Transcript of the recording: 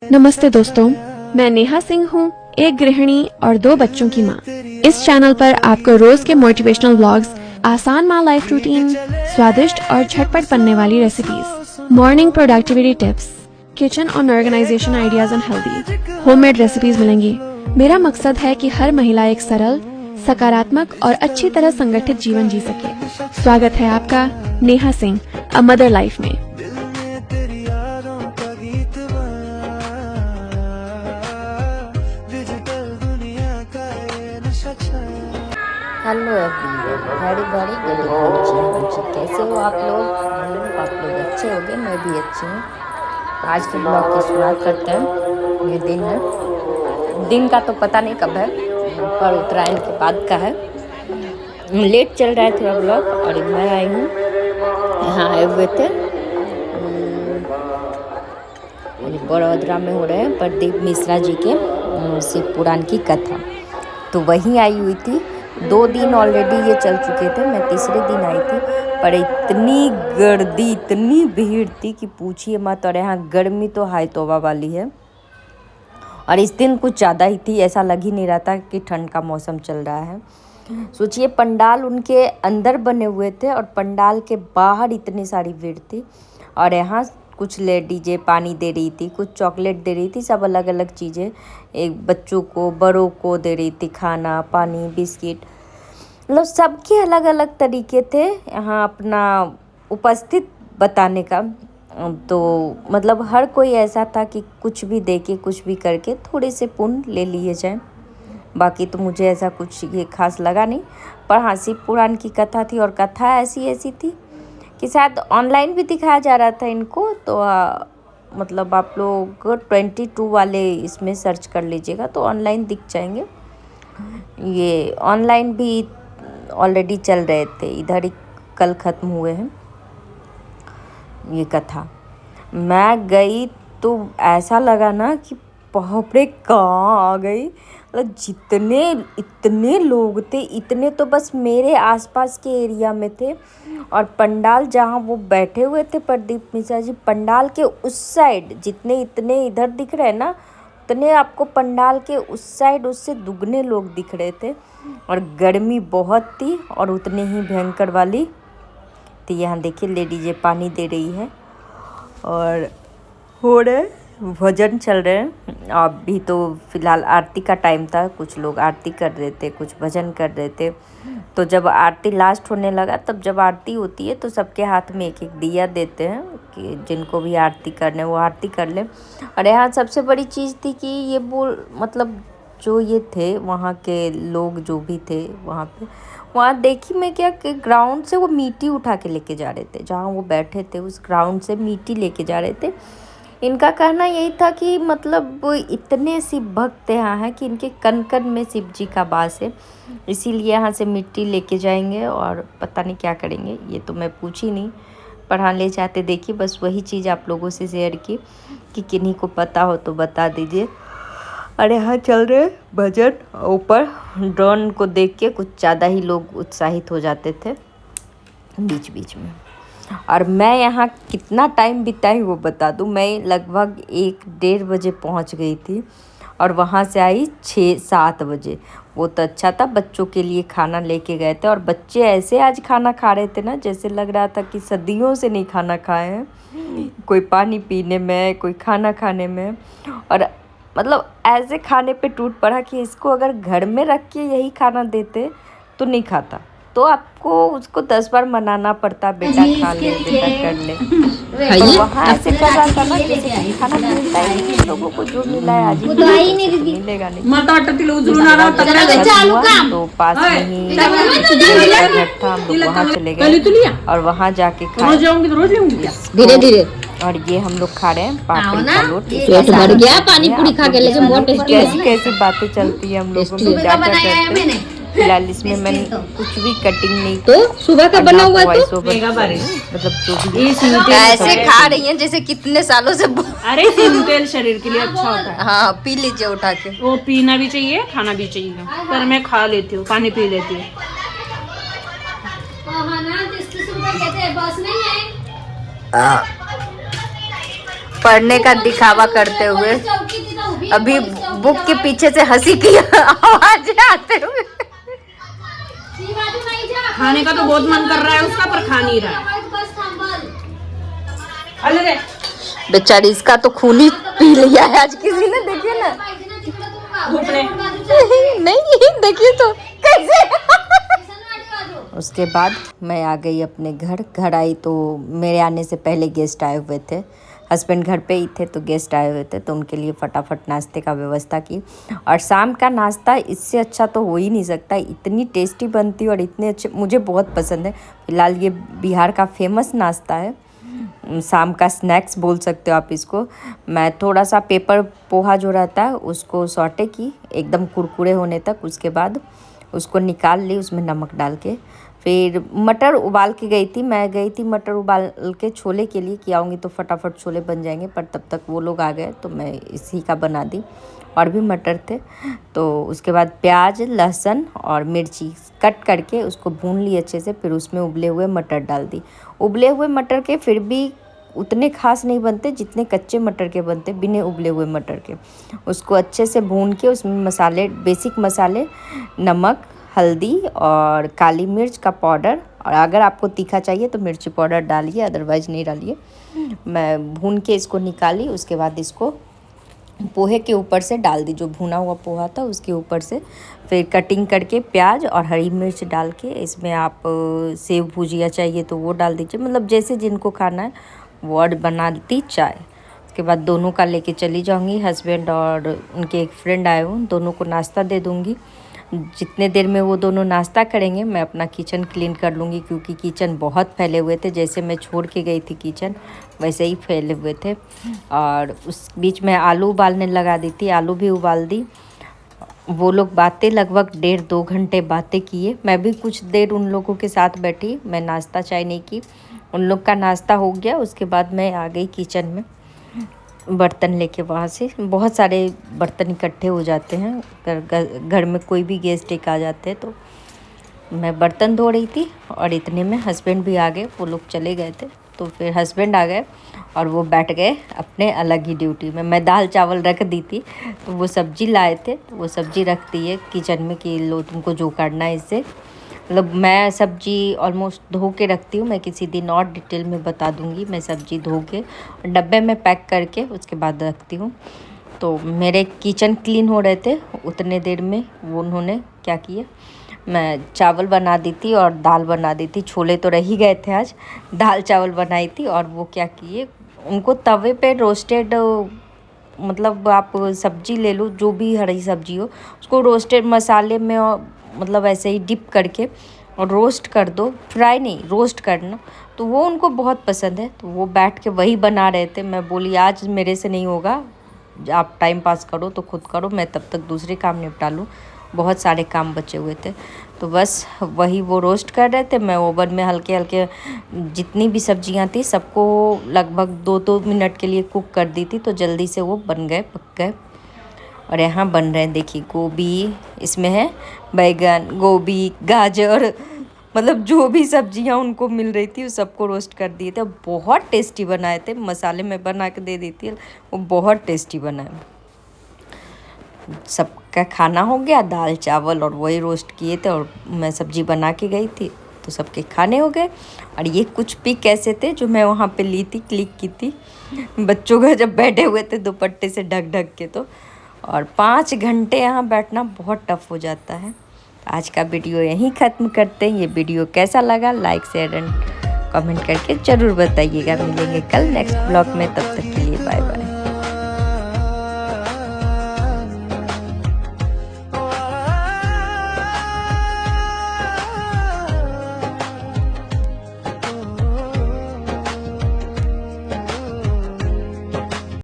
नमस्ते दोस्तों, मैं नेहा सिंह हूँ, एक गृहिणी और 2 बच्चों की माँ। इस चैनल पर आपको रोज के मोटिवेशनल व्लॉग्स, आसान माँ लाइफ रूटीन, स्वादिष्ट और झटपट बनने वाली recipes, morning productivity tips, kitchen और organisation ideas and healthy homemade recipes मिलेंगी। मेरा मकसद है कि हर महिला एक सरल, सकारात्मक और अच्छी तरह संगठित जीवन जी सके। स्वागत है आपका Neha Singh, a mother life में। Hello everyone, very very good evening. कैसे हो आप लोग? आई होप आप लोग अच्छे होंगे, मैं भी अच्छी हूँ। आज के ब्लॉग की शुरुआत करते हैं। ये दिन है, दिन का तो पता नहीं कब है, पर उत्तरायण के बाद का है। लेट चल रहा है थोड़ा ब्लॉग, और मैं आई हूँ, यहाँ आए हुए थे। बड़ौदा में हो रहे हैं प्रदीप मिश्रा जी के शिव पुराण की कथा, तो वहीं आई हुई थी। 2 दिन ऑलरेडी ये चल चुके थे, मैं तीसरे दिन आई थी, पर इतनी गर्दी, इतनी भीड़ थी कि पूछिए मत। और यहाँ गर्मी तो हाई तौबा वाली है, और इस दिन कुछ ज़्यादा ही थी। ऐसा लग ही नहीं रहा था कि ठंड का मौसम चल रहा है। सोचिए, पंडाल उनके अंदर बने हुए थे और पंडाल के बाहर इतनी सारी भीड़ थी। और यहाँ कुछ लेडीजें पानी दे रही थी, कुछ चॉकलेट दे रही थी, सब अलग अलग चीज़ें, एक बच्चों को, बड़ों को दे रही थी, खाना, पानी, बिस्किट, मतलब सबके अलग अलग तरीके थे यहाँ अपना उपस्थित बताने का। तो मतलब हर कोई ऐसा था कि कुछ भी दे के, कुछ भी करके थोड़े से पुण्य ले लिए जाए। बाकी तो मुझे ऐसा कुछ ये खास लगा नहीं, पर हाँ, शिव पुराण की कथा थी, और कथा ऐसी थी कि शायद ऑनलाइन भी दिखाया जा रहा था इनको। तो मतलब आप लोग 22 वाले इसमें सर्च कर लीजिएगा तो ऑनलाइन दिख जाएंगे। ये ऑनलाइन भी ऑलरेडी चल रहे थे, इधर ही कल ख़त्म हुए हैं ये कथा। मैं गई तो ऐसा लगा ना कि बाप रे, कहाँ आ गई। मतलब इतने लोग थे, इतने तो बस मेरे आसपास के एरिया में थे। और पंडाल जहाँ वो बैठे हुए थे प्रदीप मिश्रा जी, पंडाल के उस साइड जितने इतने इधर दिख रहे हैं ना, उतने आपको पंडाल के उस साइड उससे दुगने लोग दिख रहे थे। और गर्मी बहुत थी, और उतने ही भयंकर वाली। तो यहाँ देखिए, लेडीजें पानी दे रही है और हो रहे भजन चल रहे हैं। अभी तो फिलहाल आरती का टाइम था, कुछ लोग आरती कर रहे थे, कुछ भजन कर रहे थे। तो जब आरती लास्ट होने लगा, तब जब आरती होती है तो सबके हाथ में एक एक दिया देते हैं कि जिनको भी आरती करने वो आरती कर ले। और यहाँ सबसे बड़ी चीज़ थी कि ये मतलब जो ये थे वहाँ के लोग, जो भी थे वहाँ पे, वहाँ देखी मैं क्या कि ग्राउंड से वो मिट्टी उठा के लेके जा रहे थे। जहाँ वो बैठे थे उस ग्राउंड से मिट्टी लेके जा रहे थे। इनका कहना यही था कि मतलब इतने शिव भक्त यहाँ हैं कि इनके कण कण में शिव जी का वास है, इसीलिए यहाँ से मिट्टी लेके जाएंगे और पता नहीं क्या करेंगे। ये तो मैं पूछी नहीं, पर हाँ ले जाते देखिए। बस वही चीज़ आप लोगों से शेयर की कि किन्हीं को पता हो तो बता दीजिए। और यहाँ चल रहे भजन, ऊपर ड्रोन को देख के कुछ ज़्यादा ही लोग उत्साहित हो जाते थे बीच बीच में। और मैं यहाँ कितना टाइम बिताई वो बता दूँ। मैं लगभग 1-1:30 बजे पहुँच गई थी, और वहाँ से आई 6-7 बजे। वो तो अच्छा था, बच्चों के लिए खाना लेके गए थे, और बच्चे ऐसे आज खाना खा रहे थे ना, जैसे लग रहा था कि सदियों से नहीं खाना खाए हैं। कोई पानी पीने में, कोई खाना खाने में, और मतलब ऐसे खाने पे टूट पड़ा कि इसको अगर घर में रख के यही खाना देते तो नहीं खाता। तो आपको उसको 10 बार मनाना पड़ता, बेटा खा ले, बेटा कर ले। और वहाँ ऐसे कर रहा था ना जैसे कि खाना मिलता ही नहीं लोगों को, जो मिला है आज ही मिलेगा नहीं। तो पास में ही घर था, हम लोग वहाँ चले गए और वहाँ जाके खाए धीरे धीरे। और ये हम लोग खा रहे हैं पापड़ी का लोट। पेट भर गया पानी पूरी खा के, लेकिन बहुत टेस्टी है। कैसी बातें चलती है हम लोगों को, क्या क्या करते हैं। फिलहाल इसमें मैंने कुछ भी कटिंग नहीं, तो सुबह का बना हुआ तो मतलब जो भी ऐसे खा रही हैं जैसे कितने सालों से। अरे तेल शरीर के लिए अच्छा होता है। हाँ, पी लीजिए उठा के। वो पीना भी चाहिए, खाना भी चाहिए, पर मैं खा लेती हूँ, पानी पी लेती हूँ। पढ़ने का दिखावा करते हुए। अभी बुक के पीछे से हंसी की आवाज आते हुए। खाने का तो बहुत मन कर रहा है उसका, पर खा नहीं रहा है। अरे बेचारी इसका तो खून ही पी लिया है आज किसी ने, देखिए ना। नहीं देखिए तो कैसे। उसके बाद मैं आ गई अपने घर आई तो मेरे आने से पहले गेस्ट आए हुए थे। हस्बैंड घर पे ही थे तो गेस्ट आए हुए थे, तो उनके लिए फटाफट नाश्ते का व्यवस्था की। और शाम का नाश्ता इससे अच्छा तो हो ही नहीं सकता, इतनी टेस्टी बनती है और इतने अच्छे, मुझे बहुत पसंद है। फिलहाल ये बिहार का फेमस नाश्ता है, शाम का स्नैक्स बोल सकते हो आप इसको। मैं थोड़ा सा पेपर पोहा जो रहता है उसको सौटे की एकदम कुरकुरे होने तक, उसके बाद उसको निकाल ली उसमें नमक डाल के। फिर मटर उबाल के गई थी, मैं गई थी मटर उबाल के छोले के लिए कि आऊँगी तो फटाफट छोले बन जाएंगे, पर तब तक वो लोग आ गए तो मैं इसी का बना दी। और भी मटर थे, तो उसके बाद प्याज लहसुन और मिर्ची कट करके उसको भून ली अच्छे से। फिर उसमें उबले हुए मटर डाल दी। उबले हुए मटर के फिर भी उतने खास नहीं बनते जितने कच्चे मटर के बनते बिना उबले हुए मटर के। उसको अच्छे से भून के उसमें मसाले, बेसिक मसाले, नमक, हल्दी और काली मिर्च का पाउडर, और अगर आपको तीखा चाहिए तो मिर्ची पाउडर डालिए, अदरवाइज़ नहीं डालिए। मैं भून के इसको निकाली। उसके बाद इसको पोहे के ऊपर से डाल दी, जो भुना हुआ पोहा था उसके ऊपर से। फिर कटिंग करके प्याज और हरी मिर्च डाल के इसमें आप सेव भुजिया चाहिए तो वो डाल दीजिए, मतलब जैसे जिनको खाना है वो। और बनाती चाय। उसके बाद दोनों का लेके चली जाऊंगी, हस्बैंड और उनके एक फ्रेंड आए हो, दोनों को नाश्ता दे दूंगी। जितने देर में वो दोनों नाश्ता करेंगे मैं अपना किचन क्लीन कर लूँगी, क्योंकि किचन बहुत फैले हुए थे। जैसे मैं छोड़ के गई थी किचन वैसे ही फैले हुए थे। और उस बीच में आलू उबालने लगा दी थी, आलू भी उबाल दी। वो लोग बातें लगभग 1.5-2 घंटे बातें किए। मैं भी कुछ देर उन लोगों के साथ बैठी, मैं नाश्ता चाय नहीं की। उन लोग का नाश्ता हो गया, उसके बाद मैं आ गई किचन में बर्तन लेके। वहाँ से बहुत सारे बर्तन इकट्ठे हो जाते हैं, घर में कोई भी गेस्ट एक आ जाते हैं, तो मैं बर्तन धो रही थी। और इतने में हस्बैंड भी आ गए, वो लोग चले गए थे। तो फिर हस्बैंड आ गए और वो बैठ गए अपने अलग ही ड्यूटी में। मैं दाल चावल रख दी थी, तो वो सब्ज़ी लाए थे, तो वो सब्ज़ी रख दी है किचन में कि लो तुमको जो करना है इससे। मतलब मैं सब्ज़ी ऑलमोस्ट धो के रखती हूँ, मैं किसी दिन और डिटेल में बता दूँगी। मैं सब्ज़ी धो के डब्बे में पैक करके उसके बाद रखती हूँ। तो मेरे किचन क्लीन हो रहे थे, उतने देर में वो उन्होंने क्या किया, मैं चावल बना दी थी और दाल बना दी थी। छोले तो रह ही गए थे, आज दाल चावल बनाई थी। और वो क्या किए, उनको तवे पे रोस्टेड, मतलब आप सब्ज़ी ले लो जो भी हरी सब्ज़ी हो, उसको रोस्टेड मसाले में मतलब ऐसे ही डिप करके और रोस्ट कर दो, फ्राई नहीं रोस्ट करना। तो वो उनको बहुत पसंद है, तो वो बैठ के वही बना रहे थे। मैं बोली आज मेरे से नहीं होगा, आप टाइम पास करो तो खुद करो, मैं तब तक दूसरे काम निपटा लूँ। बहुत सारे काम बचे हुए थे, तो बस वही वो रोस्ट कर रहे थे। मैं ओवन में हल्के हल्के जितनी भी सब्जियां थी सबको लगभग 2-2 मिनट के लिए कुक कर दी थी, तो जल्दी से वो बन गए, पक गए। और यहाँ बन रहे हैं, देखिए गोभी इसमें है, बैगन, गोभी, गाजर, मतलब जो भी सब्जियां उनको मिल रही थी वो सबको रोस्ट कर दिए थे। बहुत टेस्टी बनाए थे, मसाले में बना के दे दी थी, वो बहुत टेस्टी बनाए। सबका खाना हो गया, दाल चावल और वही रोस्ट किए थे, और मैं सब्जी बना के गई थी तो सबके खाने हो गए। और ये कुछ पिक ऐसे थे जो मैं वहाँ पे ली थी, क्लिक की थी, बच्चों का जब बैठे हुए थे दुपट्टे से ढक ढक के। तो और 5 घंटे यहाँ बैठना बहुत टफ हो जाता है। आज का वीडियो यहीं ख़त्म करते हैं। ये वीडियो कैसा लगा लाइक शेयर एंड कमेंट करके ज़रूर बताइएगा। मिलेंगे कल नेक्स्ट ब्लॉग में, तब तक के लिए बाय बाय।